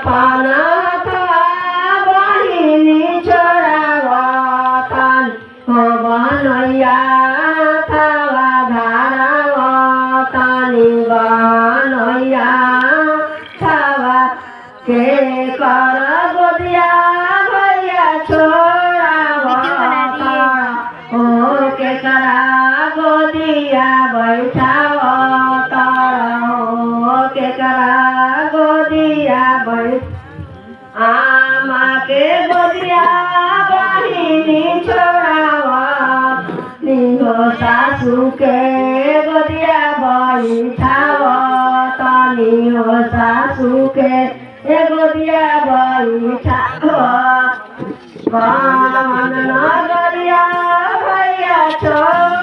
पाना थवा बहिनी छोरावतन हो बनैया थवा धारावतनी बनैया थवा के कर गोदिया भैया छोरावतन हो के करा गोदिया बैठावतन हो के करा गोदिया बैठ आमा के गोदिया बहिनी छोड़ावत निहो सासू के गोदिया बैठावत निहो सासू के गोदिया बैठावत कौन नगरिया भैया छोड़